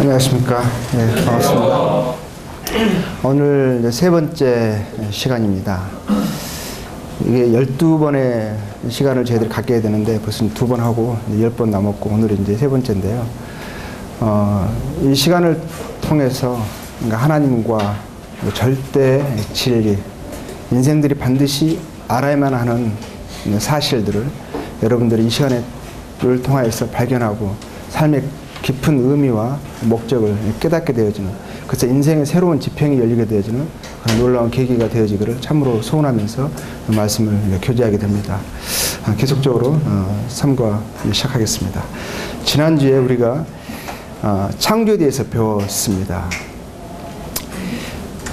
안녕하십니까. 네, 반갑습니다. 오늘 이제 세 번째 시간입니다. 이게 12번의 시간을 저희들이 갖게 되는데 벌써 2번 하고 10번 남았고 오늘이 이제 세 번째인데요. 이 시간을 통해서 하나님과 절대 진리, 인생들이 반드시 알아야만 하는 사실들을 여러분들이 이 시간을 통하여서 발견하고 삶의 깊은 의미와 목적을 깨닫게 되어지는, 그래서 인생의 새로운 지평이 열리게 되어지는 그런 놀라운 계기가 되어지기를 참으로 소원하면서 말씀을 교제하게 됩니다. 계속적으로 삼과 시작하겠습니다. 지난주에 우리가 창조에 대해서 배웠습니다.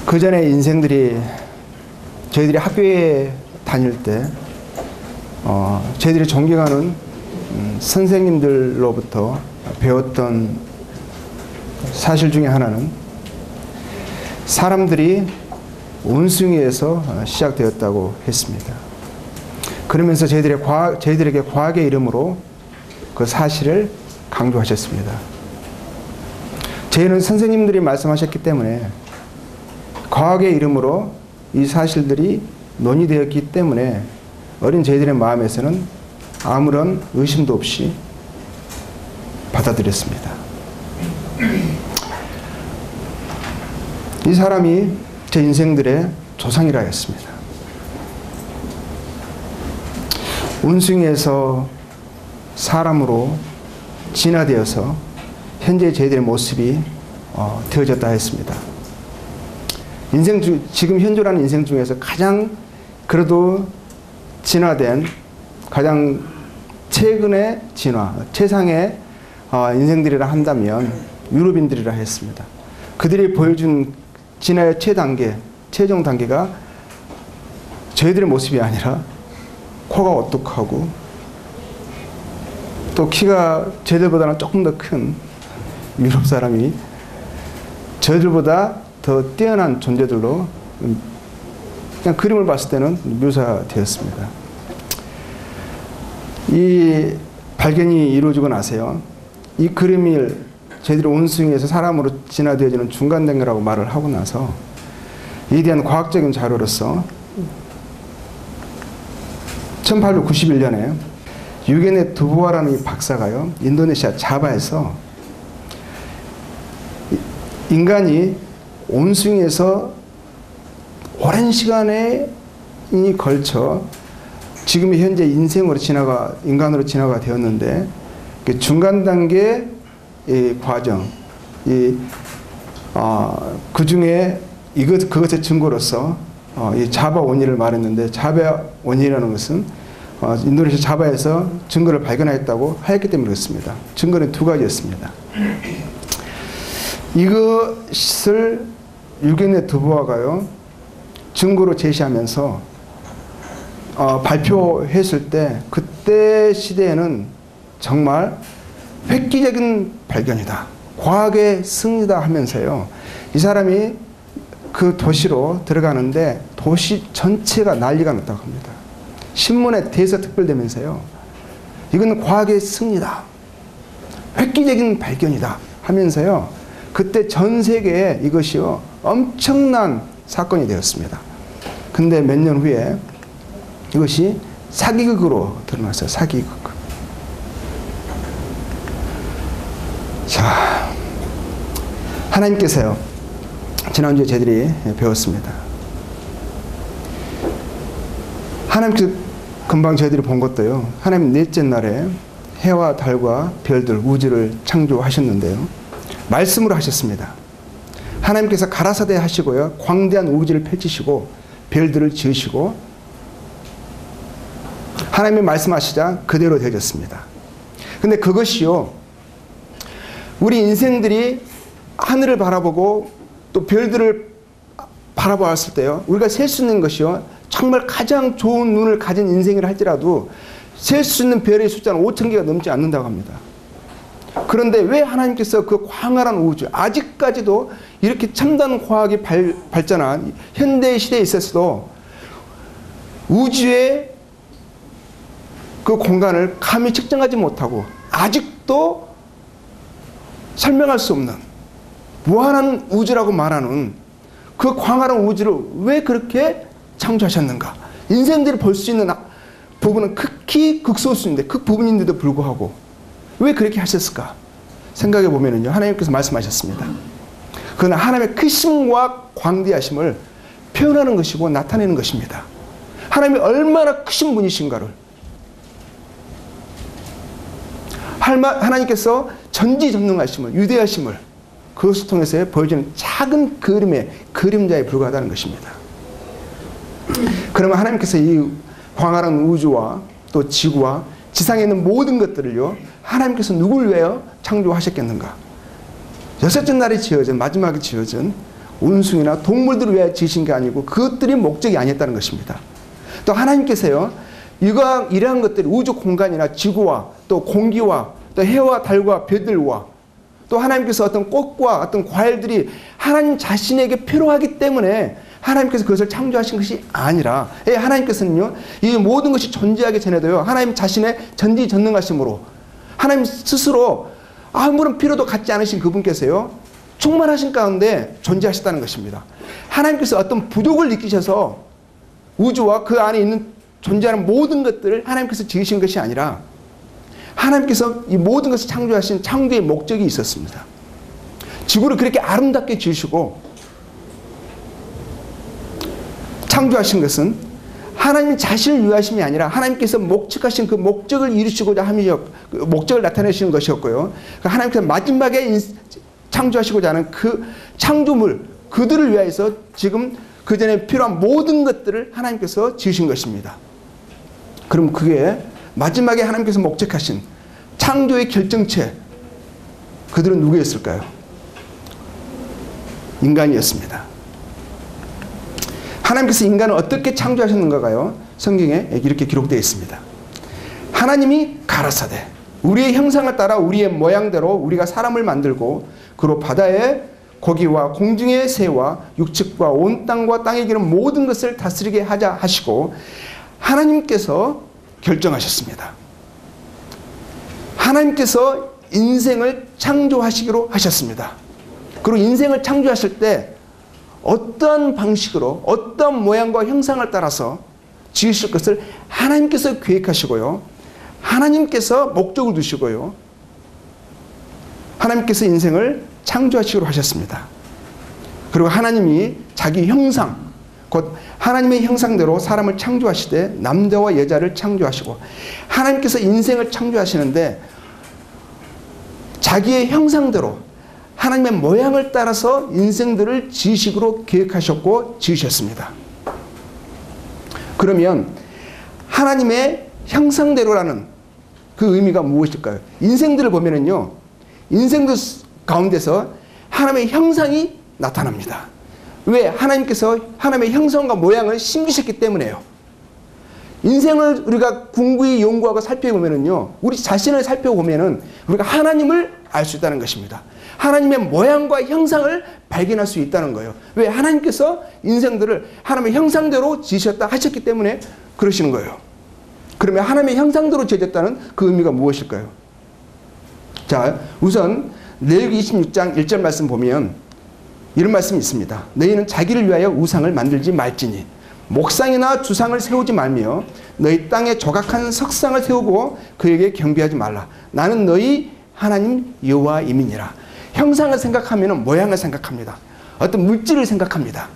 그 전에 인생들이 저희들이 학교에 다닐 때 저희들이 존경하는 선생님들로부터 배웠던 사실 중에 하나는 사람들이 원숭이에서 시작되었다고 했습니다. 그러면서 저희들에게 과학의 이름으로 그 사실을 강조하셨습니다. 저희는 선생님들이 말씀하셨기 때문에 과학의 이름으로 이 사실들이 논의되었기 때문에 어린 저희들의 마음에서는 아무런 의심도 없이 받아들였습니다. 이 사람이 제 인생들의 조상이라 했습니다. 원숭이에서 사람으로 진화되어서 현재 저희들의 모습이 되어졌다 했습니다. 지금 현존하는 인생 중에서 가장 그래도 진화된, 가장 최근의 진화, 최상의 인생들이라 한다면 유럽인들이라 했습니다. 그들이 보여준 진화의 최종 단계가 저희들의 모습이 아니라 코가 오똑하고 또 키가 저희들보다는 조금 더 큰 유럽 사람이 저희들보다 더 뛰어난 존재들로 그냥 그림을 봤을 때는 묘사되었습니다. 이 발견이 이루어지고 나서요, 이 그림을 저희들이 원숭이에서 사람으로 진화되어지는 중간 단계라고 말을 하고 나서 이에 대한 과학적인 자료로서 1891년에 유게네 두보아라는 이 박사가요, 인도네시아 자바에서 인간이 원숭이에서 오랜 시간에 걸쳐 지금의 현재 인간으로 진화가 되었는데, 그 중간 단계 이 과정, 그 중에 그것의 증거로서 이 자바 원인을 말했는데, 자바 원인이라는 것은 인도네시아 자바에서 증거를 발견하였다고 하였기 때문에 그렇습니다. 증거는 두 가지였습니다. 이것을 유게네 두보아가요, 증거로 제시하면서 발표했을 때, 그때 시대에는 정말 획기적인 발견이다, 과학의 승리다 하면서요, 이 사람이 그 도시로 들어가는데 도시 전체가 난리가 났다고 합니다. 신문에 대서특별되면서요, 이건 과학의 승리다, 획기적인 발견이다 하면서요, 그때 전 세계에 이것이요 엄청난 사건이 되었습니다. 근데 몇 년 후에 이것이 사기극으로 드러났어요. 사기극. 자, 하나님께서요, 지난주에 저희들이 배웠습니다. 하나님께서 금방 저희들이 본 것도요, 하나님 넷째 날에 해와 달과 별들, 우주를 창조하셨는데요, 말씀으로 하셨습니다. 하나님께서 가라사대 하시고요, 광대한 우주를 펼치시고 별들을 지으시고 하나님이 말씀하시자 그대로 되어졌습니다. 근데 그것이요, 우리 인생들이 하늘을 바라보고 또 별들을 바라보았을 때요, 우리가 셀 수 있는 것이요, 정말 가장 좋은 눈을 가진 인생이라 할지라도 셀 수 있는 별의 숫자는 5,000개가 넘지 않는다고 합니다. 그런데 왜 하나님께서 그 광활한 우주, 아직까지도 이렇게 첨단 과학이 발전한 현대 시대에 있어서도 우주의 그 공간을 감히 측정하지 못하고 아직도 설명할 수 없는 무한한 우주라고 말하는 그 광활한 우주를 왜 그렇게 창조하셨는가? 인생들이 볼 수 있는 부분은 극히 극소수인데 그 부분인데도 불구하고 왜 그렇게 하셨을까? 생각해 보면은요, 하나님께서 말씀하셨습니다. 그건 하나님의 크심과 광대하심을 표현하는 것이고 나타내는 것입니다. 하나님이 얼마나 크신 분이신가를, 하나님께서 전지전능하심을, 위대하심을 그것을 통해서 보여주는 작은 그림의 그림자에 불과하다는 것입니다. 그러면 하나님께서 이 광활한 우주와 또 지구와 지상에 있는 모든 것들을요, 하나님께서 누구를 위하여 창조하셨겠는가? 여섯째 날에 지어진, 마지막에 지어진 원숭이나 동물들을 위하여 지으신 게 아니고 그것들이 목적이 아니었다는 것입니다. 또 하나님께서요, 이러한 것들이 우주 공간이나 지구와 또 공기와 또 해와 달과 별들과 또 하나님께서 어떤 꽃과 어떤 과일들이 하나님 자신에게 필요하기 때문에 하나님께서 그것을 창조하신 것이 아니라, 하나님께서는요, 이 모든 것이 존재하기 전에도요, 하나님 자신의 전지전능하심으로 하나님 스스로 아무런 필요도 갖지 않으신 그분께서요, 충만하신 가운데 존재하셨다는 것입니다. 하나님께서 어떤 부족을 느끼셔서 우주와 그 안에 있는 존재하는 모든 것들을 하나님께서 지으신 것이 아니라 하나님께서 이 모든 것을 창조하신 창조의 목적이 있었습니다. 지구를 그렇게 아름답게 지으시고 창조하신 것은 하나님 자신을 위하심이 아니라 하나님께서 목적하신 그 목적을 이루시고자 함이요, 목적을 나타내시는 것이었고요. 하나님께서 마지막에 창조하시고자 하는 그 창조물, 그들을 위해서 지금 그 전에 필요한 모든 것들을 하나님께서 지으신 것입니다. 그럼 그게 마지막에 하나님께서 목적하신 창조의 결정체, 그들은 누구였을까요? 인간이었습니다. 하나님께서 인간을 어떻게 창조하셨는가가요, 성경에 이렇게 기록되어 있습니다. 하나님이 가라사대 우리의 형상을 따라 우리의 모양대로 우리가 사람을 만들고 그로 바다의 고기와 공중의 새와 육축과 온 땅과 땅에 기는 모든 것을 다스리게 하자 하시고 하나님께서 결정하셨습니다. 하나님께서 인생을 창조하시기로 하셨습니다. 그리고 인생을 창조하실 때 어떤 방식으로 어떤 모양과 형상을 따라서 지으실 것을 하나님께서 계획하시고요, 하나님께서 목적을 두시고요, 하나님께서 인생을 창조하시기로 하셨습니다. 그리고 하나님이 자기 형상, 곧 하나님의 형상대로 사람을 창조하시되 남자와 여자를 창조하시고, 하나님께서 인생을 창조하시는데 자기의 형상대로 하나님의 모양을 따라서 인생들을 지으시기로 계획하셨고 지으셨습니다. 그러면 하나님의 형상대로라는 그 의미가 무엇일까요? 인생들을 보면은요, 인생들 가운데서 하나님의 형상이 나타납니다. 왜? 하나님께서 하나님의 형상과 모양을 심기셨기 때문에요. 인생을 우리가 궁구히 연구하고 살펴보면은요, 우리 자신을 살펴보면은 우리가 하나님을 알 수 있다는 것입니다. 하나님의 모양과 형상을 발견할 수 있다는 거예요. 왜? 하나님께서 인생들을 하나님의 형상대로 지으셨다 하셨기 때문에 그러시는 거예요. 그러면 하나님의 형상대로 지어졌다는 그 의미가 무엇일까요? 자, 우선 레위기 26장 1절 말씀 보면 이런 말씀이 있습니다. 너희는 자기를 위하여 우상을 만들지 말지니 목상이나 주상을 세우지 말며 너희 땅에 조각한 석상을 세우고 그에게 경배하지 말라. 나는 너희 하나님 여호와임이니라. 형상을 생각하면 모양을 생각합니다. 어떤 물질을 생각합니다.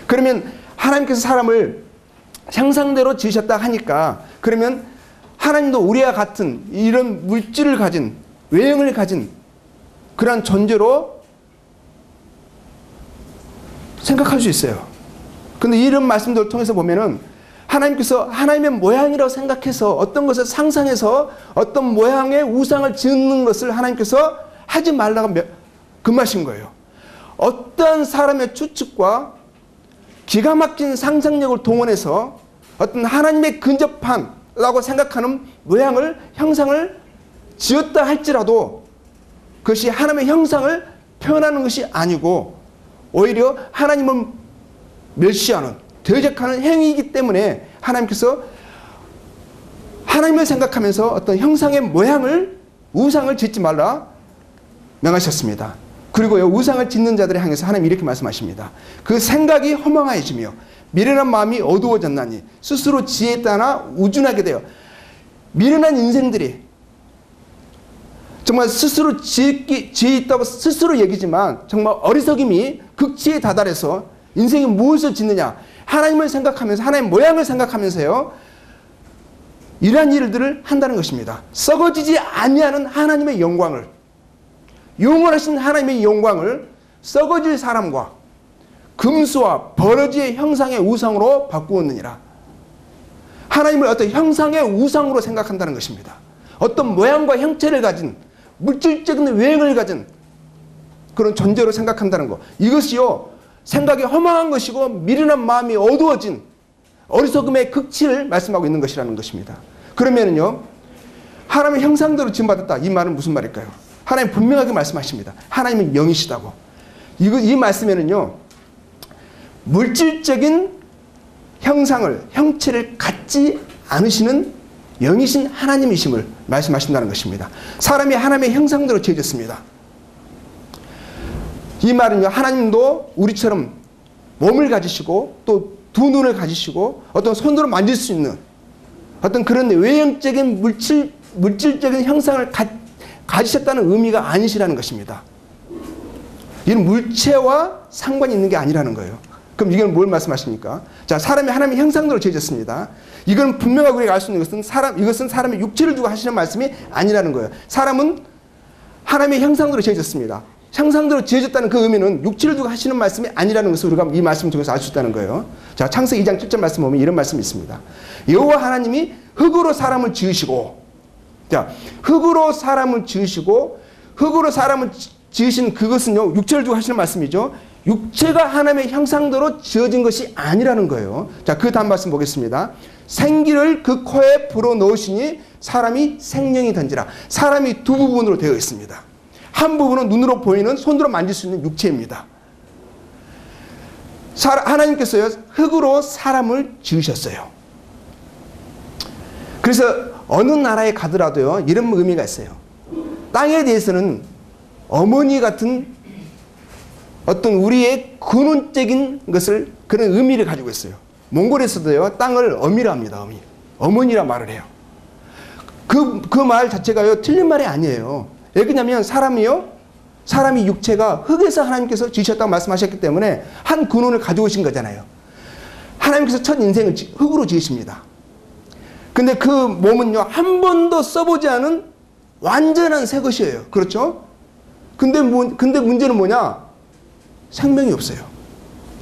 그러면 하나님께서 사람을 형상대로 지으셨다 하니까 그러면 하나님도 우리와 같은 이런 물질을 가진, 외형을 가진 그러한 존재로 생각할 수 있어요. 근데 이런 말씀들을 통해서 보면은 하나님께서 하나님의 모양이라고 생각해서 어떤 것을 상상해서 어떤 모양의 우상을 짓는 것을 하나님께서 하지 말라고 금하신 거예요. 어떤 사람의 추측과 기가 막힌 상상력을 동원해서 어떤 하나님의 근접한라고 생각하는 모양을, 형상을 지었다 할지라도 그것이 하나님의 형상을 표현하는 것이 아니고 오히려 하나님을 멸시하는, 대적하는 행위이기 때문에 하나님께서 하나님을 생각하면서 어떤 형상의 모양을, 우상을 짓지 말라 명하셨습니다. 그리고요, 우상을 짓는 자들을 향해서 하나님 이렇게 말씀하십니다. 그 생각이 허망해지며 미련한 마음이 어두워졌나니 스스로 지혜에 따라 우준하게 되어. 미련한 인생들이 정말 스스로 지혜 있다고 스스로 얘기지만 정말 어리석임이 극치에 다달해서 인생이 무엇을 짓느냐, 하나님을 생각하면서 하나님의 모양을 생각하면서요 이러한 일들을 한다는 것입니다. 썩어지지 아니하는 하나님의 영광을, 영원하신 하나님의 영광을 썩어질 사람과 금수와 버러지의 형상의 우상으로 바꾸었느니라. 하나님을 어떤 형상의 우상으로 생각한다는 것입니다. 어떤 모양과 형체를 가진 물질적인 외형을 가진 그런 존재로 생각한다는 것. 이것이요, 생각이 허망한 것이고 미련한 마음이 어두워진 어리석음의 극치를 말씀하고 있는 것이라는 것입니다. 그러면은요, 하나님의 형상대로 지음받았다. 이 말은 무슨 말일까요? 하나님 분명하게 말씀하십니다. 하나님은 영이시다고. 이 말씀에는요, 물질적인 형체를 갖지 않으시는 영이신 하나님이심을 말씀하신다는 것입니다. 사람이 하나님의 형상대로 지어졌습니다. 이 말은요, 하나님도 우리처럼 몸을 가지시고 또 두 눈을 가지시고 어떤 손으로 만질 수 있는 어떤 그런 외형적인 물질적인 형상을 가지셨다는 의미가 아니시라는 것입니다. 이는 물체와 상관이 있는 게 아니라는 거예요. 그럼 이건 뭘 말씀하십니까? 자, 사람이 하나님의 형상대로 지어졌습니다. 이건 분명하게 우리가 알 수 있는 것은 이것은 사람의 육체를 두고 하시는 말씀이 아니라는 거예요. 사람은 하나님의 형상대로 지어졌습니다. 형상대로 지어졌다는 그 의미는 육체를 두고 하시는 말씀이 아니라는 것을 우리가 이 말씀 통해서 알 수 있다는 거예요. 자, 창세기 2장 7절 말씀 보면 이런 말씀이 있습니다. 여호와 하나님이 흙으로 사람을 지으시고, 자, 흙으로 사람을 지으시고, 흙으로 사람을 지으신 그것은요, 육체를 두고 하시는 말씀이죠. 육체가 하나님의 형상대로 지어진 것이 아니라는 거예요. 자, 그 다음 말씀 보겠습니다. 생기를 그 코에 불어넣으시니 사람이 생명이 된지라. 사람이 두 부분으로 되어 있습니다. 한 부분은 눈으로 보이는 손으로 만질 수 있는 육체입니다. 하나님께서요, 흙으로 사람을 지으셨어요. 그래서 어느 나라에 가더라도요, 이런 의미가 있어요. 땅에 대해서는 어머니 같은 어떤 우리의 근원적인 것을, 그런 의미를 가지고 있어요. 몽골에서도요, 땅을 어미라 합니다. 어미. 어머니라 말을 해요. 그 말 자체가요, 틀린 말이 아니에요. 왜 그러냐면 사람이 육체가 흙에서 하나님께서 지으셨다고 말씀하셨기 때문에 한 근원을 가지고 오신 거잖아요. 하나님께서 첫 인생을 흙으로 지으십니다. 근데 그 몸은요, 한 번도 써보지 않은 완전한 새 것이에요. 그렇죠? 근데 문제는 뭐냐? 생명이 없어요.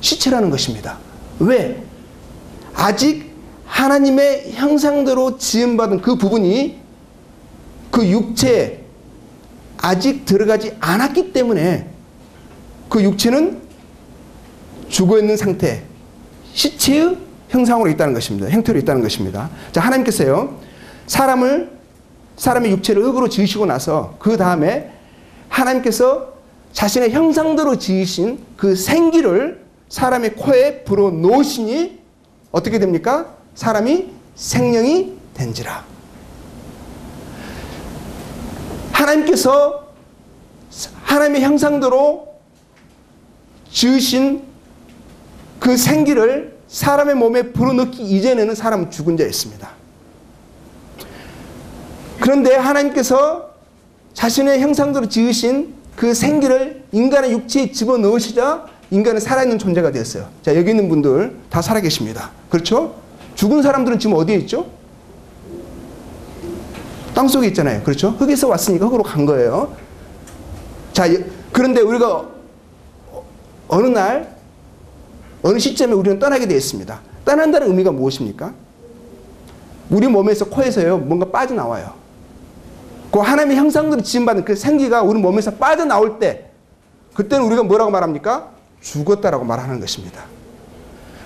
시체라는 것입니다. 왜? 아직 하나님의 형상대로 지음받은 그 부분이 그 육체에 아직 들어가지 않았기 때문에 그 육체는 죽어있는 상태, 시체의 형상으로 있다는 것입니다. 형태로 있다는 것입니다. 자, 하나님께서요, 사람의 육체를 흙으로 지으시고 나서 그 다음에 하나님께서 자신의 형상대로 지으신 그 생기를 사람의 코에 불어넣으시니 어떻게 됩니까? 사람이 생명이 된지라. 하나님께서 하나님의 형상대로 지으신 그 생기를 사람의 몸에 불어넣기 이전에는 사람은 죽은 자였습니다. 그런데 하나님께서 자신의 형상대로 지으신 그 생기를 인간의 육체에 집어넣으시자 인간은 살아있는 존재가 되었어요. 자, 여기 있는 분들 다 살아계십니다. 그렇죠? 죽은 사람들은 지금 어디에 있죠? 땅속에 있잖아요. 그렇죠? 흙에서 왔으니까 흙으로 간 거예요. 자, 그런데 우리가 어느 날, 어느 시점에 우리는 떠나게 되어 있습니다. 떠난다는 의미가 무엇입니까? 우리 몸에서, 코에서요, 뭔가 빠져나와요. 그 하나님의 형상대로 지음받은 그 생기가 우리 몸에서 빠져나올 때, 그때는 우리가 뭐라고 말합니까? 죽었다라고 말하는 것입니다.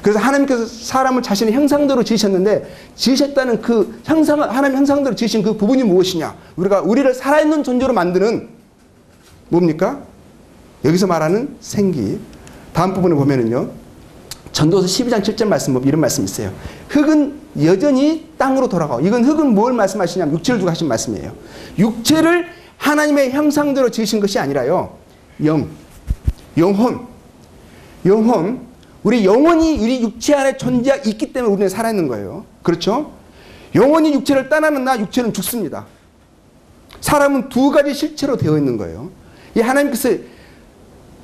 그래서 하나님께서 사람을 자신의 형상대로 지으셨는데, 지으셨다는 그 하나님 형상대로 지으신 그 부분이 무엇이냐? 우리를 살아있는 존재로 만드는 뭡니까? 여기서 말하는 생기. 다음 부분을 보면은요, 전도서 12장 7절 말씀 보면 이런 말씀이 있어요. 흙은 여전히 땅으로 돌아가고, 이건 흙은 뭘 말씀하시냐면 육체를 두고 하신 말씀이에요. 육체를 하나님의 형상대로 지으신 것이 아니라요, 영혼. 우리 영혼이 우리 육체 안에 존재하고 있기 때문에 우리는 살아있는 거예요. 그렇죠? 영혼이 육체를 떠나는 날 육체는 죽습니다. 사람은 두 가지 실체로 되어 있는 거예요. 이 하나님께서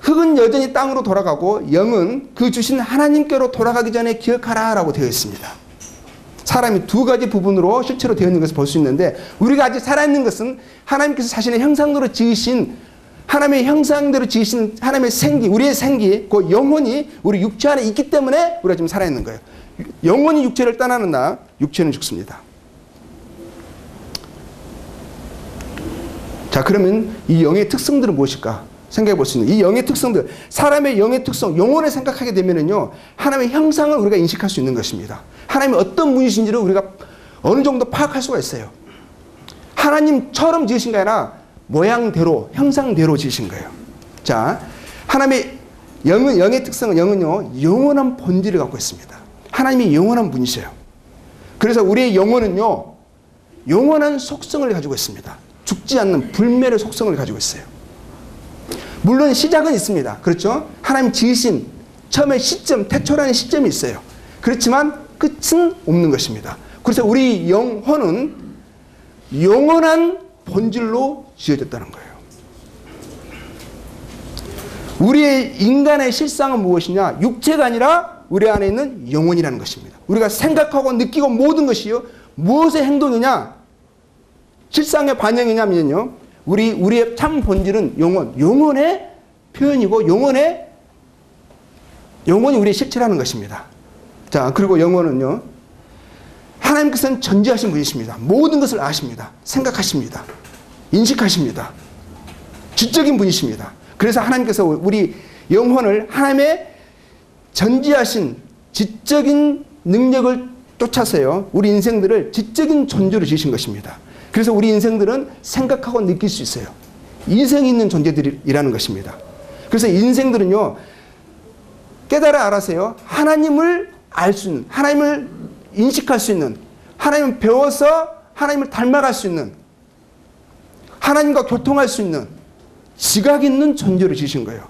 흙은 여전히 땅으로 돌아가고 영은 그 주신 하나님께로 돌아가기 전에 기억하라 라고 되어 있습니다. 사람이 두 가지 부분으로 실체로 되어 있는 것을 볼 수 있는데, 우리가 아직 살아있는 것은 하나님께서 자신의 형상대로 지으신, 하나님의 형상대로 지으신 하나님의 생기, 우리의 생기, 그 영혼이 우리 육체 안에 있기 때문에 우리가 지금 살아있는 거예요. 영혼이 육체를 떠나는 날 육체는 죽습니다. 자, 그러면 이 영의 특성들은 무엇일까 생각해 볼 수 있는 이 영의 특성들, 사람의 영의 특성, 영혼을 생각하게 되면은요, 하나님의 형상을 우리가 인식할 수 있는 것입니다. 하나님이 어떤 분이신지를 우리가 어느 정도 파악할 수가 있어요. 하나님처럼 지으신 게 아니라 모양대로, 형상대로 지으신 거예요. 자, 하나님의 영의 특성은, 영은요, 영원한 본질을 갖고 있습니다. 하나님이 영원한 분이세요. 그래서 우리의 영혼은요, 영원한 속성을 가지고 있습니다. 죽지 않는 불멸의 속성을 가지고 있어요. 물론 시작은 있습니다. 그렇죠? 하나님 지으신 처음에 시점, 태초라는 시점이 있어요. 그렇지만 끝은 없는 것입니다. 그래서 우리 영혼은 영원한 본질로 지어졌다는 거예요. 우리의 인간의 실상은 무엇이냐? 육체가 아니라 우리 안에 있는 영혼이라는 것입니다. 우리가 생각하고 느끼고 모든 것이요, 무엇의 행동이냐? 실상의 반영이냐면요, 우리의 참 본질은 영혼의 표현이고, 영혼이 우리의 실체라는 것입니다. 자, 그리고 영혼은요, 하나님께서는 전지하신 분이십니다. 모든 것을 아십니다. 생각하십니다. 인식하십니다. 지적인 분이십니다. 그래서 하나님께서 우리 영혼을 하나님의 전지하신 지적인 능력을 쫓아서요, 우리 인생들을 지적인 존재로 지으신 것입니다. 그래서 우리 인생들은 생각하고 느낄 수 있어요. 인생이 있는 존재들이라는 것입니다. 그래서 인생들은요, 깨달아 알아서요, 하나님을 알 수 있는, 하나님을 인식할 수 있는, 하나님을 배워서 하나님을 닮아갈 수 있는, 하나님과 교통할 수 있는 지각 있는 존재로 지으신 거예요.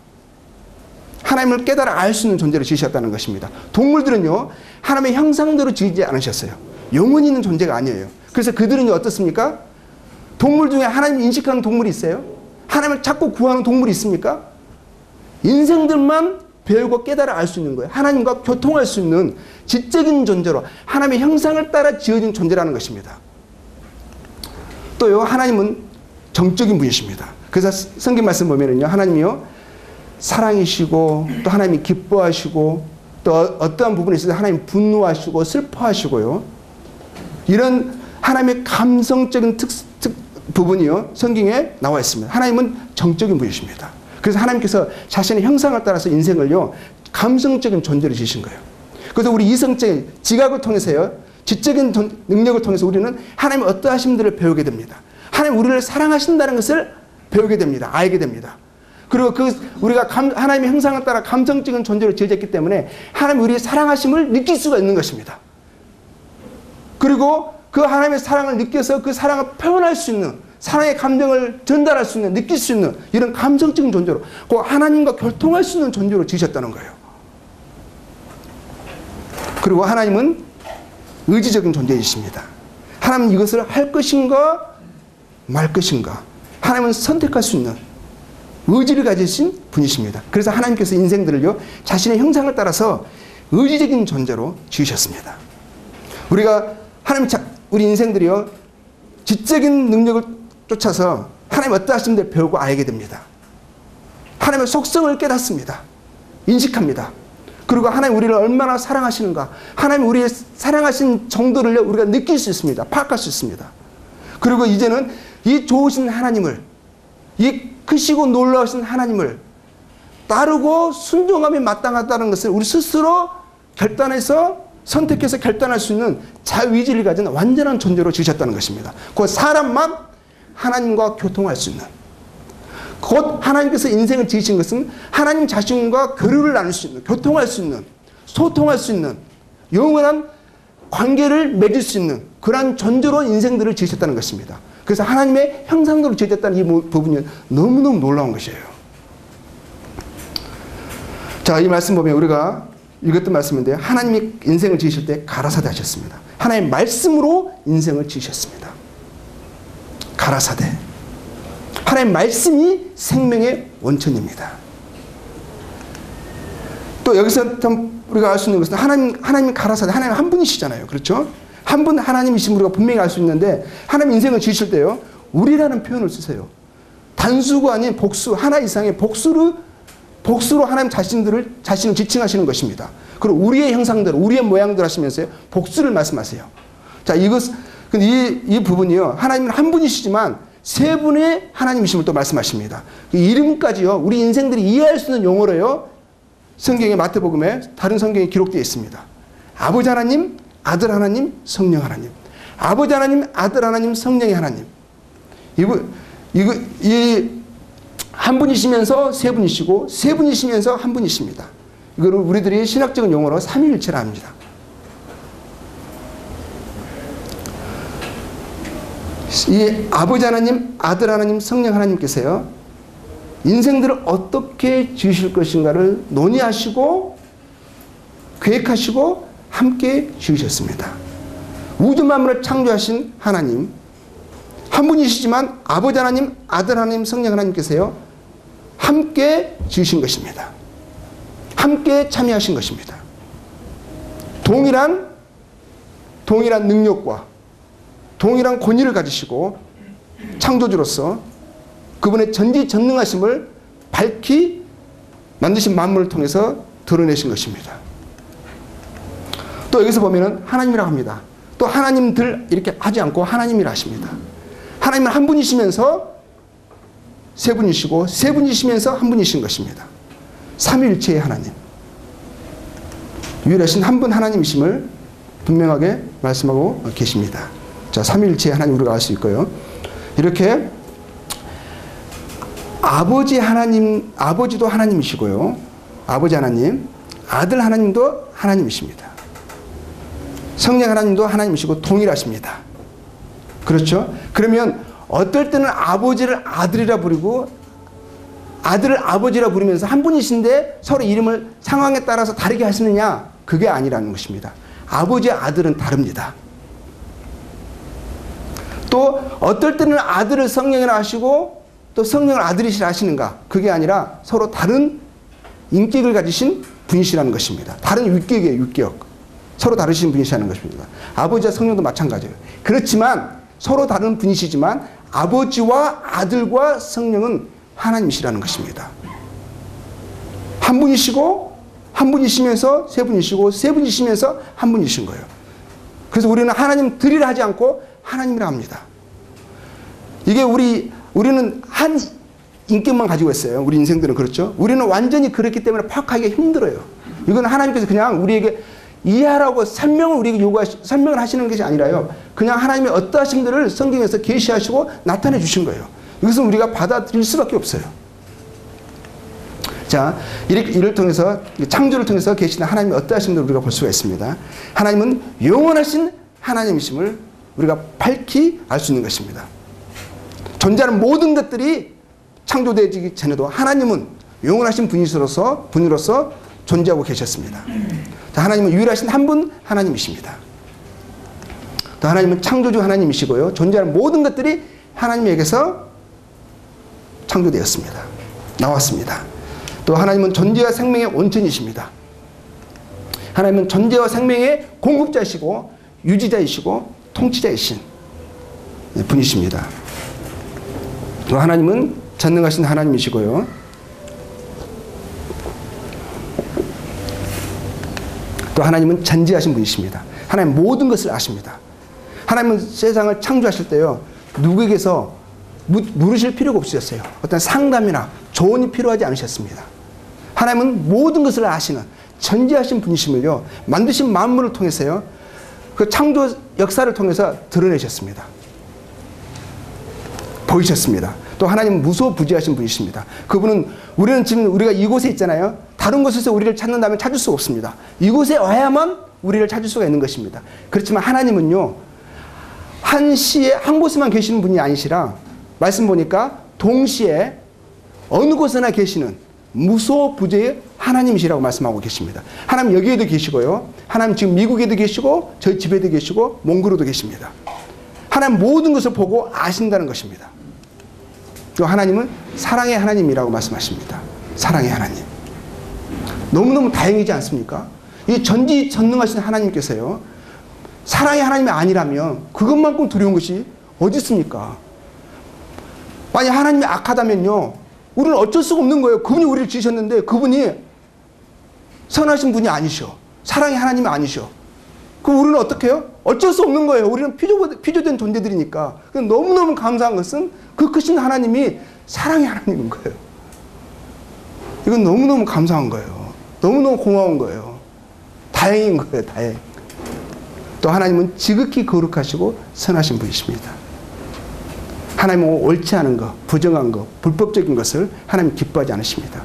하나님을 깨달아 알 수 있는 존재로 지으셨다는 것입니다. 동물들은요, 하나님의 형상대로 지으지 않으셨어요. 영혼이 있는 존재가 아니에요. 그래서 그들은 어떻습니까? 동물 중에 하나님 인식하는 동물이 있어요? 하나님을 찾고 구하는 동물이 있습니까? 인생들만 배우고 깨달아 알 수 있는 거예요. 하나님과 교통할 수 있는 지적인 존재로 하나님의 형상을 따라 지어진 존재라는 것입니다. 또요, 하나님은 정적인 분이십니다. 그래서 성경 말씀 보면은요, 하나님이요, 사랑이시고, 또 하나님이 기뻐하시고, 또 어떠한 부분에 있어서 하나님 분노하시고 슬퍼하시고요, 이런 하나님의 감성적인 부분이요, 성경에 나와 있습니다. 하나님은 정적인 분이십니다. 그래서 하나님께서 자신의 형상을 따라서 인생을요, 감성적인 존재로 지으신 거예요. 그래서 우리 이성적인 지각을 통해서요, 지적인 능력을 통해서 우리는 하나님의 어떠하심들을 배우게 됩니다. 하나님 우리를 사랑하신다는 것을 배우게 됩니다. 알게 됩니다. 그리고 우리가 하나님의 형상을 따라 감성적인 존재로 지어졌기 때문에 하나님 우리의 사랑하심을 느낄 수가 있는 것입니다. 그리고 그 하나님의 사랑을 느껴서 그 사랑을 표현할 수 있는, 사랑의 감정을 전달할 수 있는, 느낄 수 있는 이런 감성적인 존재로, 그 하나님과 교통할 수 있는 존재로 지으셨다는 거예요. 그리고 하나님은 의지적인 존재이십니다. 하나님은 이것을 할 것인가 말 것인가, 하나님은 선택할 수 있는 의지를 가지신 분이십니다. 그래서 하나님께서 인생들을요, 자신의 형상을 따라서 의지적인 존재로 지으셨습니다. 우리 인생들이요, 지적인 능력을 쫓아서 하나님 어떠하신지를 배우고 알게 됩니다. 하나님의 속성을 깨닫습니다. 인식합니다. 그리고 하나님 우리를 얼마나 사랑하시는가, 하나님 우리의 사랑하신 정도를 우리가 느낄 수 있습니다. 파악할 수 있습니다. 그리고 이제는 이 좋으신 하나님을, 이 크시고 놀라우신 하나님을 따르고 순종함이 마땅하다는 것을 우리 스스로 결단해서, 선택해서 결단할 수 있는 자의지를 가진 완전한 존재로 지으셨다는 것입니다. 그 사람만 하나님과 교통할 수 있는, 곧 하나님께서 인생을 지으신 것은 하나님 자신과 교류를 나눌 수 있는, 교통할 수 있는, 소통할 수 있는, 영원한 관계를 맺을 수 있는 그러한 존재로 인생들을 지으셨다는 것입니다. 그래서 하나님의 형상대로 지어졌다는 이 부분이 너무너무 놀라운 것이에요. 자, 이 말씀 보면 우리가 읽었던 말씀인데 하나님이 인생을 지으실 때 가라사대 하셨습니다. 하나님의 말씀으로 인생을 지으셨습니다. 가라사대. 하나님의 말씀이 생명의 원천입니다. 또 여기서 우리가 알 수 있는 것은 하나님이 가라사대, 하나님 한 분이시잖아요. 그렇죠? 한 분 하나님이신 우리가 분명히 알 수 있는데 하나님 인생을 지으실 때요, 우리라는 표현을 쓰세요. 단수가 아닌 복수, 하나 이상의 복수로 하나님 자신을 지칭하시는 것입니다. 그리고 우리의 형상대로, 우리의 모양대로 하시면서 복수를 말씀하세요. 자, 이 부분이요, 하나님은 한 분이시지만 세 분의 하나님이심을 또 말씀하십니다. 이름까지요, 우리 인생들이 이해할 수 있는 용어로요, 성경의 마태복음에 다른 성경에 기록되어 있습니다. 아버지 하나님, 아들 하나님, 성령 하나님. 아버지 하나님, 아들 하나님, 성령의 하나님. 한 분이시면서 세 분이시고, 세 분이시면서 한 분이십니다. 이거를 우리들이 신학적인 용어로 삼위일체라 합니다. 이 아버지 하나님, 아들 하나님, 성령 하나님께서요, 인생들을 어떻게 지으실 것인가를 논의하시고 계획하시고 함께 지으셨습니다. 우주 만물을 창조하신 하나님, 한 분이시지만 아버지 하나님, 아들 하나님, 성령 하나님께서요, 함께 지으신 것입니다. 함께 참여하신 것입니다. 동일한 능력과 동일한 권위를 가지시고 창조주로서 그분의 전지전능하심을 밝히 만드신 만물을 통해서 드러내신 것입니다. 또 여기서 보면은 하나님이라고 합니다. 또 하나님들 이렇게 하지 않고 하나님이라 하십니다. 하나님은 한 분이시면서 세 분이시고 세 분이시면서 한 분이신 것입니다. 삼위일체의 하나님. 유일하신 한 분 하나님이심을 분명하게 말씀하고 계십니다. 자, 삼위일체의 하나님 우리가 알 수 있고요. 이렇게 아버지 하나님, 아버지도 하나님이시고요. 아버지 하나님, 아들 하나님도 하나님이십니다. 성령 하나님도 하나님이시고 동일하십니다. 그렇죠? 그러면 어떨 때는 아버지를 아들이라 부르고 아들을 아버지라 부르면서 한 분이신데 서로 이름을 상황에 따라서 다르게 하시느냐? 그게 아니라는 것입니다. 아버지, 아들은 다릅니다. 또 어떨 때는 아들을 성령이라 하시고 또 성령을 아들이시라 하시는가? 그게 아니라 서로 다른 인격을 가지신 분이시라는 것입니다. 다른 율격이에요, 율격. 서로 다르신 분이시라는 것입니다. 아버지와 성령도 마찬가지예요. 그렇지만 서로 다른 분이시지만 아버지와 아들과 성령은 하나님이시라는 것입니다. 한 분이시고 한 분이시면서 세 분이시고 세 분이시면서 한 분이신 거예요. 그래서 우리는 하나님들이라 하지 않고 하나님이라 합니다. 이게 우리는 한 인격만 가지고 있어요. 우리 인생들은 그렇죠. 우리는 완전히 그렇기 때문에 파악하기가 힘들어요. 이건 하나님께서 그냥 우리에게 이해하라고 설명을 하시는 것이 아니라요. 그냥 하나님의 어떠하심들을 성경에서 계시하시고 나타내 주신 거예요. 이것은 우리가 받아들일 수밖에 없어요. 자, 이를 통해서 창조를 통해서 계시는 하나님의 어떠하심들을 우리가 볼 수가 있습니다. 하나님은 영원하신 하나님이심을 우리가 밝히 알 수 있는 것입니다. 존재하는 모든 것들이 창조되기 전에도 하나님은 영원하신 분으로서 존재하고 계셨습니다. 자, 하나님은 유일하신 한 분 하나님이십니다. 또 하나님은 창조주 하나님이시고요. 존재하는 모든 것들이 하나님에게서 창조되었습니다. 나왔습니다. 또 하나님은 존재와 생명의 원천이십니다. 하나님은 존재와 생명의 공급자이시고 유지자이시고 통치자이신 분이십니다. 또 하나님은 전능하신 하나님이시고요. 또 하나님은 전지하신 분이십니다. 하나님 모든 것을 아십니다. 하나님은 세상을 창조하실 때요, 누구에게서 물으실 필요가 없으셨어요. 어떤 상담이나 조언이 필요하지 않으셨습니다. 하나님은 모든 것을 아시는 전지하신 분이심을요, 만드신 만물을 통해서요, 그 창조 역사를 통해서 드러내셨습니다. 보이셨습니다. 또 하나님은 무소부지하신 분이십니다. 그분은 우리는 지금 우리가 이곳에 있잖아요. 다른 곳에서 우리를 찾는다면 찾을 수가 없습니다. 이곳에 와야만 우리를 찾을 수가 있는 것입니다. 그렇지만 하나님은요, 한 시에 한 곳에만 계시는 분이 아니시라 말씀 보니까 동시에 어느 곳에나 계시는 무소부지의 하나님 하나님이시라고 말씀하고 계십니다. 하나님 여기에도 계시고요. 하나님 지금 미국에도 계시고 저희 집에도 계시고 몽골에도 계십니다. 하나님 모든 것을 보고 아신다는 것입니다. 또 하나님은 사랑의 하나님이라고 말씀하십니다. 사랑의 하나님. 너무너무 다행이지 않습니까? 이 전지전능하신 하나님께서요. 사랑의 하나님이 아니라면 그것만큼 두려운 것이 어디 있습니까? 만약 하나님이 악하다면요. 우리는 어쩔 수가 없는 거예요. 그분이 우리를 지으셨는데 그분이 선하신 분이 아니셔. 사랑의 하나님이 아니셔. 그럼 우리는 어떻게 해요? 어쩔 수 없는 거예요. 우리는 피조된 존재들이니까. 너무너무 감사한 것은 그 크신 하나님이 사랑의 하나님인 거예요. 이건 너무너무 감사한 거예요. 너무너무 고마운 거예요. 다행인 거예요. 다행. 또 하나님은 지극히 거룩하시고 선하신 분이십니다. 하나님은 옳지 않은 것, 부정한 것, 불법적인 것을 하나님 기뻐하지 않으십니다.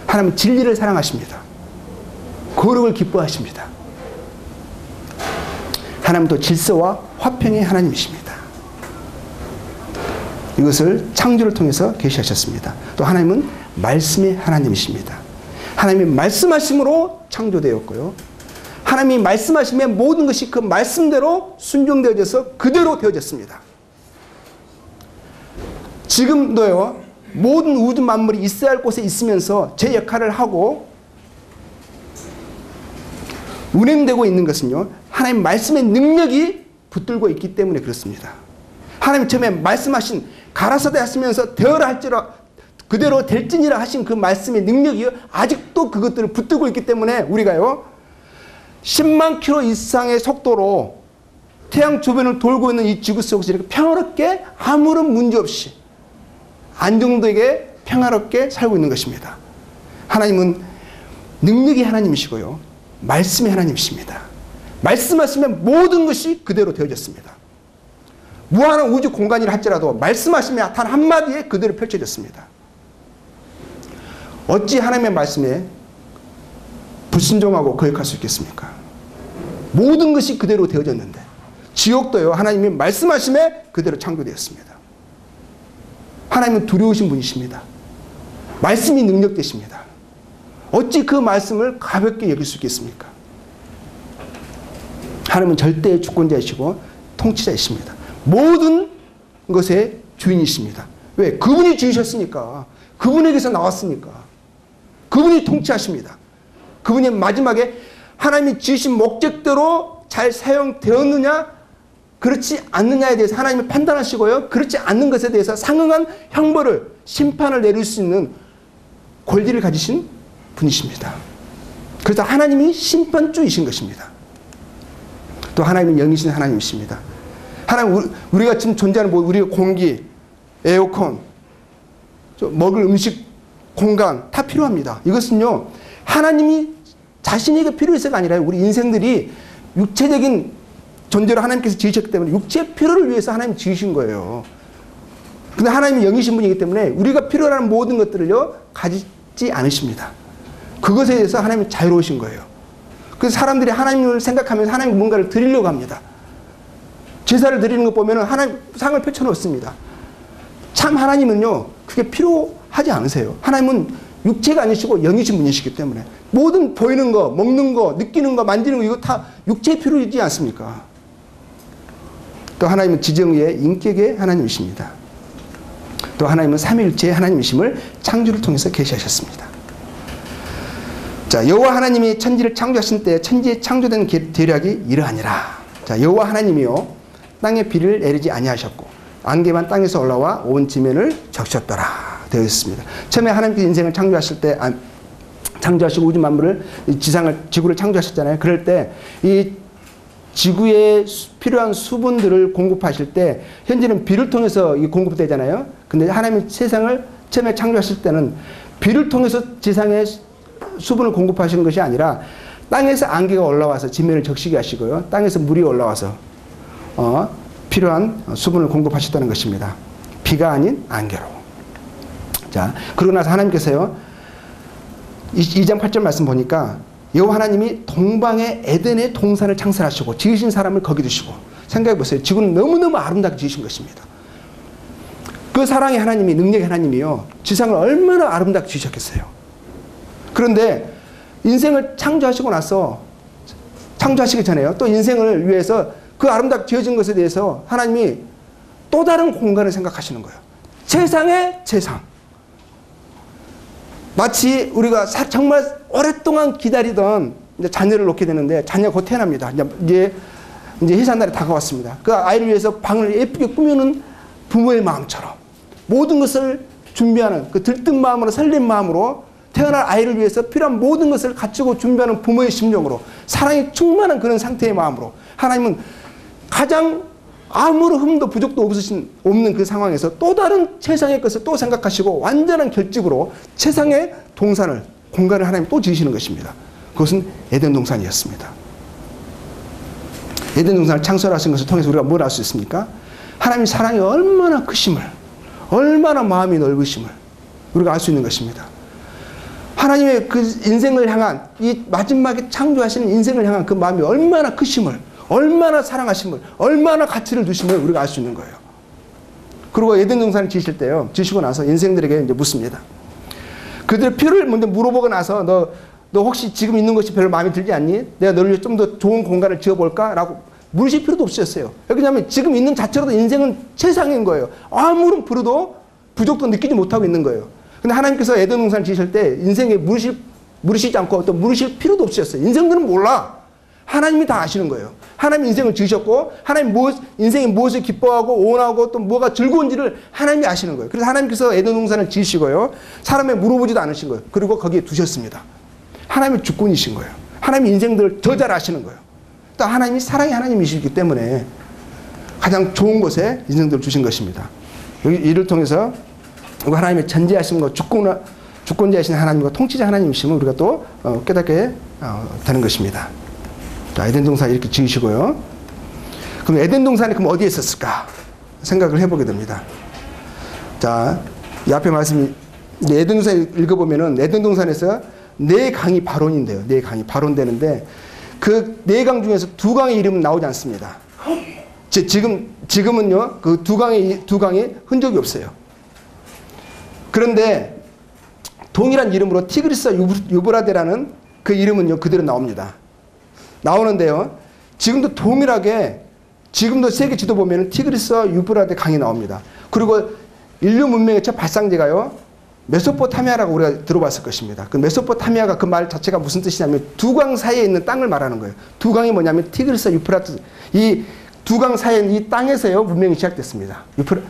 하나님은 진리를 사랑하십니다. 거룩을 기뻐하십니다. 하나님도 질서와 화평의 하나님이십니다. 이것을 창조를 통해서 계시하셨습니다. 또 하나님은 말씀의 하나님이십니다. 하나님이 말씀하심으로 창조되었고요. 하나님이 말씀하시면 모든 것이 그 말씀대로 순종되어져서 그대로 되어졌습니다. 지금도요. 모든 우주 만물이 있어야 할 곳에 있으면서 제 역할을 하고 운행되고 있는 것은요. 하나님 말씀의 능력이 붙들고 있기 때문에 그렇습니다. 하나님 처음에 말씀하신 가라사대 하시면서 되어라 할지라 그대로 될지니라 하신 그 말씀의 능력이 아직도 그것들을 붙들고 있기 때문에 우리가요. 10만 킬로 이상의 속도로 태양 주변을 돌고 있는 이 지구 속에서 이렇게 평화롭게 아무런 문제 없이 안정되게 평화롭게 살고 있는 것입니다. 하나님은 능력의 하나님이시고요. 말씀의 하나님이십니다. 말씀하시면 모든 것이 그대로 되어졌습니다. 무한한 우주 공간이라 할지라도 말씀하시면 단 한마디에 그대로 펼쳐졌습니다. 어찌 하나님의 말씀에 불순종하고 거역할 수 있겠습니까? 모든 것이 그대로 되어졌는데 지옥도요. 하나님이 말씀하심에 그대로 창조되었습니다. 하나님은 두려우신 분이십니다. 말씀이 능력되십니다. 어찌 그 말씀을 가볍게 여길 수 있겠습니까? 하나님은 절대의 주권자이시고 통치자이십니다. 모든 것의 주인이십니다. 왜? 그분이 지으셨으니까. 그분에게서 나왔으니까. 그분이 통치하십니다. 그분이 마지막에 하나님이 지으신 목적대로 잘 사용되었느냐 그렇지 않느냐에 대해서 하나님이 판단하시고요. 그렇지 않는 것에 대해서 상응한 형벌을 심판을 내릴 수 있는 권리를 가지신 분이십니다. 그래서 하나님이 심판주이신 것입니다. 또 하나님은 영이신 하나님이십니다. 하나님 우리가 지금 존재하는 우리의 공기, 에어컨, 먹을 음식, 공간 다 필요합니다. 이것은요. 하나님이 자신에게 필요해서가 아니라 우리 인생들이 육체적인 존재로 하나님께서 지으셨기 때문에 육체의 필요를 위해서 하나님 지으신 거예요. 근데 하나님이 영이신 분이기 때문에 우리가 필요한 모든 것들을요. 가지지 않으십니다. 그것에 대해서 하나님이 자유로우신 거예요. 그래서 사람들이 하나님을 생각하면서 하나님 뭔가를 드리려고 합니다. 제사를 드리는 것 보면 하나님 상을 펼쳐놓습니다. 참 하나님은요. 그게 필요하지 않으세요. 하나님은 육체가 아니시고 영이신 분이시기 때문에 모든 보이는 거, 먹는 거, 느끼는 거, 만지는 거 이거 다 육체의 필요이지 않습니까? 또 하나님은 지정의의 인격의 하나님이십니다. 또 하나님은 삼위일체의 하나님이심을 창조를 통해서 계시하셨습니다. 자, 여호와 하나님이 천지를 창조하신 때 천지에 창조된 계략이 이러하니라. 자, 여호와 하나님이요 땅에 비를 내리지 아니하셨고 안개만 땅에서 올라와 온 지면을 적셨더라 되어 있습니다. 처음에 하나님께서 인생을 창조하실 때 창조하시고 우주 만물을 지구를 창조하셨잖아요. 그럴 때 이 지구에 필요한 수분들을 공급하실 때 현재는 비를 통해서 공급되잖아요. 근데 하나님이 세상을 처음에 창조하실 때는 비를 통해서 지상에 수분을 공급하시는 것이 아니라 땅에서 안개가 올라와서 지면을 적시게 하시고요. 땅에서 물이 올라와서 필요한 수분을 공급하셨다는 것입니다. 비가 아닌 안개로. 자, 그러고 나서 하나님께서요. 2장 8절 말씀 보니까 여호와 하나님이 동방의 에덴의 동산을 창설하시고 지으신 사람을 거기 두시고 생각해 보세요. 지구는 너무너무 아름답게 지으신 것입니다. 그 사랑의 하나님이 능력의 하나님이요. 지상을 얼마나 아름답게 지으셨겠어요. 그런데 인생을 창조하시고 나서, 창조하시기 전에요. 또 인생을 위해서 그 아름답게 지어진 것에 대해서 하나님이 또 다른 공간을 생각하시는 거예요. 최상의 최상. 마치 우리가 정말 오랫동안 기다리던 이제 자녀를 놓게 되는데, 자녀가 곧 태어납니다. 이제 해산 날이 다가왔습니다. 그 아이를 위해서 방을 예쁘게 꾸미는 부모의 마음처럼 모든 것을 준비하는 그 들뜬 마음으로, 설렘 마음으로 태어날 아이를 위해서 필요한 모든 것을 갖추고 준비하는 부모의 심정으로, 사랑이 충만한 그런 상태의 마음으로 하나님은 가장 아무런 흠도 부족도 없는 그 상황에서 또 다른 최상의 것을 또 생각하시고 완전한 결집으로 최상의 동산을, 공간을 하나님 또 지으시는 것입니다. 그것은 에덴 동산이었습니다. 에덴 동산을 창설하신 것을 통해서 우리가 뭘 알 수 있습니까? 하나님의 사랑이 얼마나 크심을, 얼마나 마음이 넓으심을 우리가 알 수 있는 것입니다. 하나님의 그 인생을 향한, 이 마지막에 창조하시는 인생을 향한 그 마음이 얼마나 크심을, 얼마나 사랑하심을, 얼마나 가치를 두심을 우리가 알 수 있는 거예요. 그리고 에덴 동산을 지으실 때요, 지으시고 나서 인생들에게 이제 묻습니다. 그들 필요를 먼저 물어보고 나서 너 혹시 지금 있는 것이 별로 마음에 들지 않니? 내가 너를 위해 좀 더 좋은 공간을 지어볼까? 라고 물으실 필요도 없으셨어요. 왜냐하면 지금 있는 자체로도 인생은 최상인 거예요. 아무런 부르도 부족도 느끼지 못하고 있는 거예요. 근데 하나님께서 에덴 동산을 지으실 때 인생에 물으시지 않고 또 물으실 필요도 없으셨어요. 인생들은 몰라. 하나님이 다 아시는 거예요. 하나님 인생을 지으셨고, 하나님 인생이 무엇을 기뻐하고 원하고 또 뭐가 즐거운지를 하나님이 아시는 거예요. 그래서 하나님께서 에덴 동산을 지으시고요, 사람에 물어보지도 않으신 거예요. 그리고 거기에 두셨습니다. 하나님의 주권이신 거예요. 하나님이 인생들을 더 잘 아시는 거예요. 또 하나님이 사랑의 하나님이시기 때문에 가장 좋은 곳에 인생들을 주신 것입니다. 이를 통해서 하나님의 전지하신 것, 주권자이신 하나님과 통치자 하나님이심을 우리가 또 깨닫게 되는 것입니다. 자, 에덴 동산 이렇게 지으시고요. 그럼 에덴 동산이 그럼 어디에 있었을까 생각을 해보게 됩니다. 자, 이 앞에 말씀이 에덴 동산 읽어보면은 에덴 동산에서 네 강이 발원인데요. 네 강이 발원되는데 그 네 강 중에서 두 강의 이름은 나오지 않습니다. 지금은요 그 두 강이 흔적이 없어요. 그런데 동일한 이름으로 티그리스와 유브라데라는 그 이름은요 그대로 나옵니다. 나오는데요, 지금도 동일하게 지금도 세계 지도 보면 티그리스와 유브라데 강이 나옵니다. 그리고 인류 문명의 첫 발상지가요 메소포타미아라고 우리가 들어봤을 것입니다. 그 메소포타미아가 그 말 자체가 무슨 뜻이냐면 두 강 사이에 있는 땅을 말하는 거예요. 두 강이 뭐냐면 티그리스와 유프라tes, 이 두 강 사이에 있는 이 땅에서요 문명이 시작됐습니다.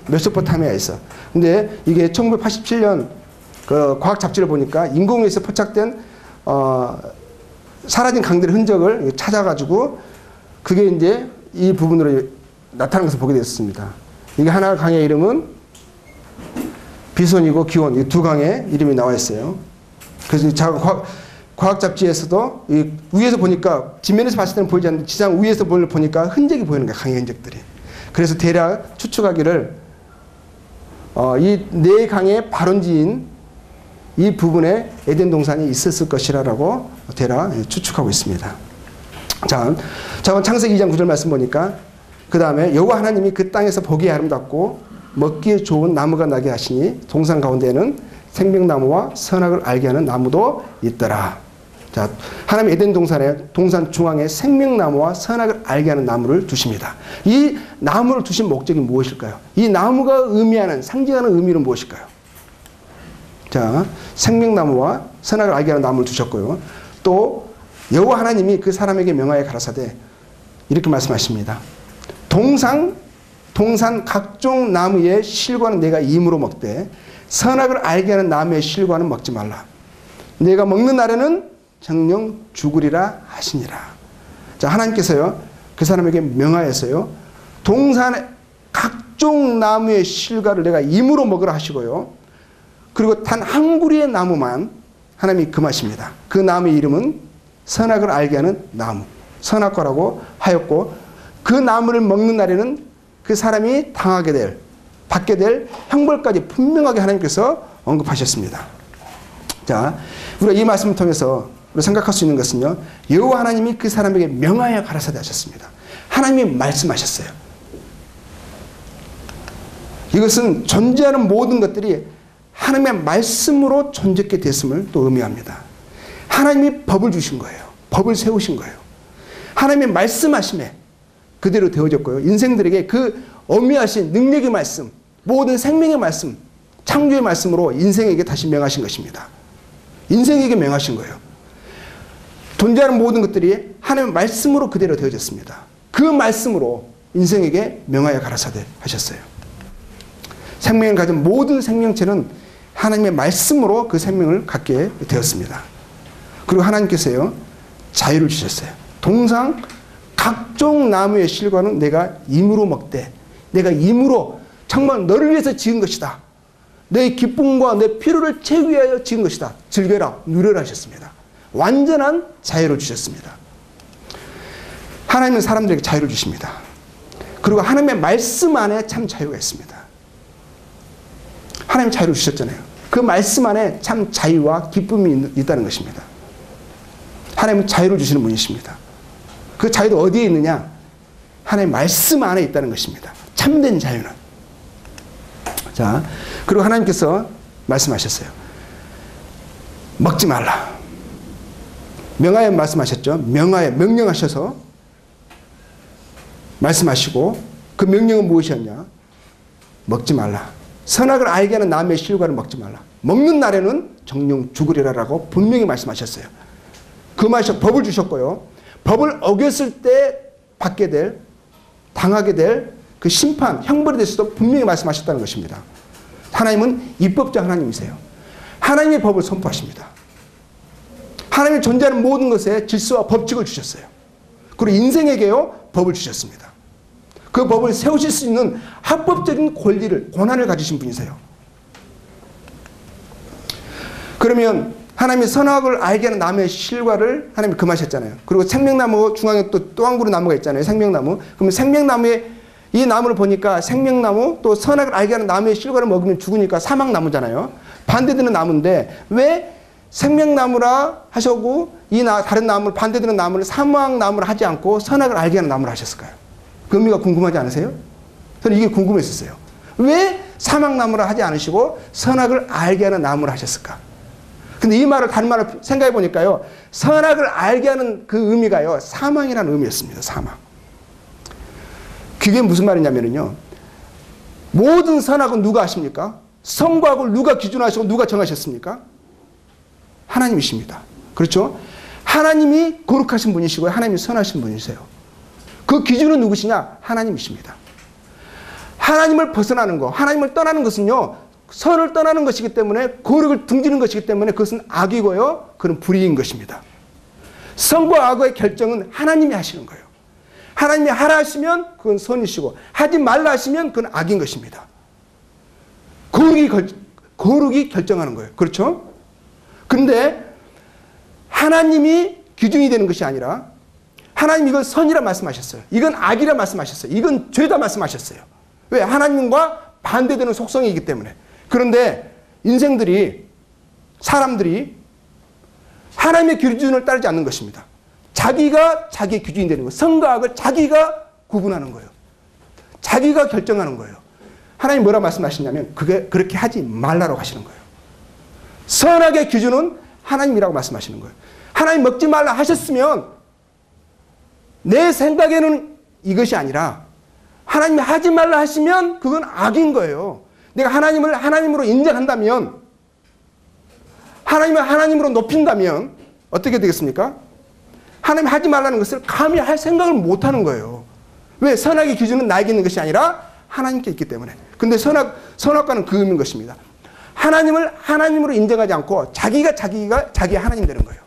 메소포타미아에서. 근데 이게 1987년 그 과학 잡지를 보니까 인공위에서 포착된 사라진 강들의 흔적을 찾아가지고 그게 이제 이 부분으로 나타나는 것을 보게 됐습니다. 이게 하나 강의 이름은 비손이고 기온, 이 두 강의 이름이 나와 있어요. 그래서 과학 잡지에서도 이 위에서 보니까 지면에서 봤을 때는 보이지 않는데 지상 위에서 보니까 흔적이 보이는 거예요. 강의 흔적들이. 그래서 대략 추측하기를 이 네 강의 발원지인 이 부분에 에덴 동산이 있었을 것이라고 대략 추측하고 있습니다. 자, 창세기 2장 9절 말씀 보니까 그 다음에 여호와 하나님이 그 땅에서 보기에 아름답고 먹기에 좋은 나무가 나게 하시니 동산 가운데에는 생명나무와 선악을 알게 하는 나무도 있더라. 자, 하나님 에덴 동산 중앙에 생명나무와 선악을 알게 하는 나무를 두십니다. 이 나무를 두신 목적이 무엇일까요? 이 나무가 의미하는, 상징하는 의미는 무엇일까요? 자, 생명나무와 선악을 알게 하는 나무를 두셨고요. 또 여호와 하나님이 그 사람에게 명하여 가라사대 이렇게 말씀하십니다. 동산 각종 나무의 실과는 내가 임으로 먹되 선악을 알게 하는 나무의 실과는 먹지 말라. 내가 먹는 날에는 정령 죽으리라 하시니라. 자, 하나님께서요 그 사람에게 명하여서요 동산의 각종 나무의 실과를 내가 임으로 먹으라 하시고요. 그리고 단 한 구리의 나무만 하나님이 금하십니다. 그 나무의 이름은 선악을 알게 하는 나무, 선악과라고 하였고 그 나무를 먹는 날에는 그 사람이 받게 될 형벌까지 분명하게 하나님께서 언급하셨습니다. 자, 우리가 이 말씀을 통해서 우리가 생각할 수 있는 것은요, 여호와 하나님이 그 사람에게 명하여 가라사대 하셨습니다. 하나님이 말씀하셨어요. 이것은 존재하는 모든 것들이 하나님의 말씀으로 존재케 됐음을 또 의미합니다. 하나님이 법을 주신 거예요. 법을 세우신 거예요. 하나님의 말씀하심에 그대로 되어졌고요. 인생들에게 그 어미하신 능력의 말씀, 모든 생명의 말씀, 창조의 말씀으로 인생에게 다시 명하신 것입니다. 인생에게 명하신 거예요. 존재하는 모든 것들이 하나님의 말씀으로 그대로 되어졌습니다. 그 말씀으로 인생에게 명하여 가라사대 하셨어요. 생명을 가진 모든 생명체는 하나님의 말씀으로 그 생명을 갖게 되었습니다. 그리고 하나님께서요, 자유를 주셨어요. 동상 각종 나무의 실과는 내가 임으로 먹되, 내가 임으로 정말 너를 위해서 지은 것이다. 내 기쁨과 내 필요를 채우기 위하여 지은 것이다. 즐겨라, 누려라 하셨습니다. 완전한 자유를 주셨습니다. 하나님은 사람들에게 자유를 주십니다. 그리고 하나님의 말씀 안에 참 자유가 있습니다. 하나님 자유를 주셨잖아요. 그 말씀 안에 참 자유와 기쁨이 있다는 것입니다. 하나님은 자유를 주시는 분이십니다. 그 자유도 어디에 있느냐? 하나님의 말씀 안에 있다는 것입니다. 참된 자유는. 자, 그리고 하나님께서 말씀하셨어요. 먹지 말라. 명하여 말씀하셨죠. 명하여 명령하셔서 말씀하시고, 그 명령은 무엇이었냐? 먹지 말라. 선악을 알게 하는 나무의 실과를 먹지 말라. 먹는 날에는 정령 죽으리라라고 분명히 말씀하셨어요. 그 말씀 법을 주셨고요. 법을 어겼을 때 받게 될, 당하게 될 그 심판, 형벌에 대해서도 분명히 말씀하셨다는 것입니다. 하나님은 입법자 하나님이세요. 하나님의 법을 선포하십니다. 하나님이 존재하는 모든 것에 질서와 법칙을 주셨어요. 그리고 인생에게요, 법을 주셨습니다. 그 법을 세우실 수 있는 합법적인 권리를, 권한을 가지신 분이세요. 그러면 하나님이 선악을 알게 하는 나무의 실과를 하나님이 금하셨잖아요. 그리고 생명나무 중앙에 또 한 그루 나무가 있잖아요. 생명나무. 그러면 생명나무의 이 나무를 보니까 생명나무 또 선악을 알게 하는 나무의 실과를 먹으면 죽으니까 사막나무잖아요. 반대되는 나무인데 왜 생명나무라 하셨고 이 다른 나무를 반대되는 나무를 사막나무를 하지 않고 선악을 알게 하는 나무를 하셨을까요? 그 의미가 궁금하지 않으세요? 저는 이게 궁금했었어요. 왜 사막나무라 하지 않으시고 선악을 알게 하는 나무를 하셨을까? 근데 이 말을 다른 말을 생각해 보니까요. 선악을 알게 하는 그 의미가요. 사망이라는 의미였습니다. 사망. 그게 무슨 말이냐면요. 모든 선악은 누가 하십니까? 선과 악을 누가 기준하시고 누가 정하셨습니까? 하나님이십니다. 그렇죠? 하나님이 거룩하신 분이시고요. 하나님이 선하신 분이세요. 그 기준은 누구시냐? 하나님이십니다. 하나님을 벗어나는 것, 하나님을 떠나는 것은요. 선을 떠나는 것이기 때문에 거룩을 등지는 것이기 때문에 그것은 악이고요. 그건 불의인 것입니다. 선과 악의 결정은 하나님이 하시는 거예요. 하나님이 하라 하시면 그건 선이시고 하지 말라 하시면 그건 악인 것입니다. 거룩이 결정하는 거예요. 그렇죠? 근데 하나님이 기준이 되는 것이 아니라 하나님 이건 선이라 말씀하셨어요. 이건 악이라 말씀하셨어요. 이건 죄다 말씀하셨어요. 왜? 하나님과 반대되는 속성이기 때문에. 그런데 인생들이 사람들이 하나님의 기준을 따르지 않는 것입니다. 자기가 자기의 기준이 되는 거예요. 선과 악을 자기가 구분하는 거예요. 자기가 결정하는 거예요. 하나님 뭐라 말씀하시냐면 그렇게 하지 말라고 하시는 거예요. 선악의 기준은 하나님이라고 말씀하시는 거예요. 하나님 먹지 말라 하셨으면 내 생각에는 이것이 아니라 하나님이 하지 말라 하시면 그건 악인 거예요. 내가 하나님을 하나님으로 인정한다면 하나님을 하나님으로 높인다면 어떻게 되겠습니까? 하나님 하지 말라는 것을 감히 할 생각을 못하는 거예요. 왜? 선악의 기준은 나에게 있는 것이 아니라 하나님께 있기 때문에. 근데 선악과는 그 의미인 것입니다. 하나님을 하나님으로 인정하지 않고 자기가 자기의 하나님 되는 거예요.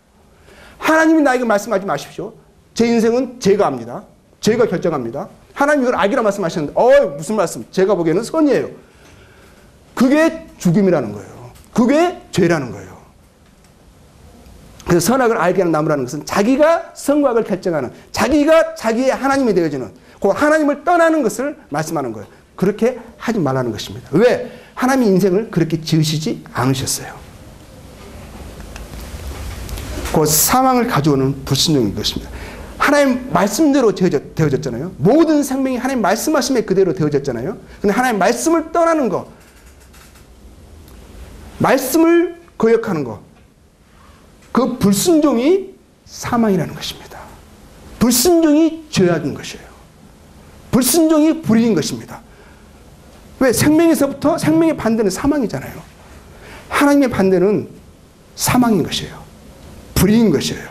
하나님이 나에게 말씀하지 마십시오. 제 인생은 제가 합니다. 제가 결정합니다. 하나님이 이걸 악이라 말씀하셨는데 무슨 말씀? 제가 보기에는 선이에요. 그게 죽음이라는 거예요. 그게 죄라는 거예요. 그래서 선악을 알게 하는 나무라는 것은 자기가 선과 악을 결정하는, 자기가 자기의 하나님이 되어지는, 그 하나님을 떠나는 것을 말씀하는 거예요. 그렇게 하지 말라는 것입니다. 왜? 하나님이 인생을 그렇게 지으시지 않으셨어요. 그 사망을 가져오는 불순종인 것입니다. 하나님 말씀대로 되어졌잖아요. 모든 생명이 하나님 말씀하심에 그대로 되어졌잖아요. 근데 하나님 말씀을 떠나는 거, 말씀을 거역하는 거, 그 불순종이 사망이라는 것입니다. 불순종이 죄악인 것이에요. 불순종이 불의인 것입니다. 왜? 생명에서부터 생명의 반대는 사망이잖아요. 하나님의 반대는 사망인 것이에요. 불의인 것이에요.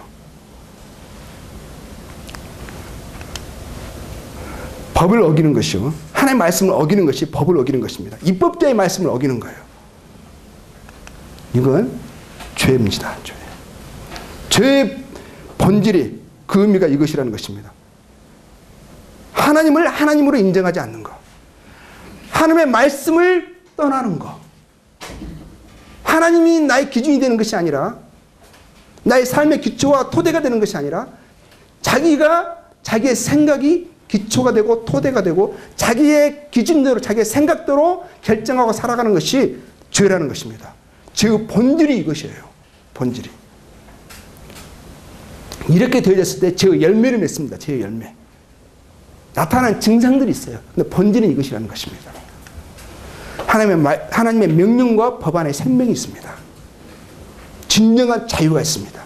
법을 어기는 것이요. 하나님의 말씀을 어기는 것이 법을 어기는 것입니다. 입법자의 말씀을 어기는 거예요. 이건 죄입니다. 죄. 죄의 본질이 그 의미가 이것이라는 것입니다. 하나님을 하나님으로 인정하지 않는 것. 하나님의 말씀을 떠나는 것. 하나님이 나의 기준이 되는 것이 아니라 나의 삶의 기초와 토대가 되는 것이 아니라 자기의 생각이 기초가 되고 토대가 되고 자기의 기준대로 자기의 생각대로 결정하고 살아가는 것이 죄라는 것입니다. 죄의 본질이 이것이에요. 본질이. 이렇게 되어졌을 때 죄의 열매를 맺습니다. 죄의 열매. 나타난 증상들이 있어요. 근데 본질은 이것이라는 것입니다. 하나님의 명령과 법 안에 생명이 있습니다. 진정한 자유가 있습니다.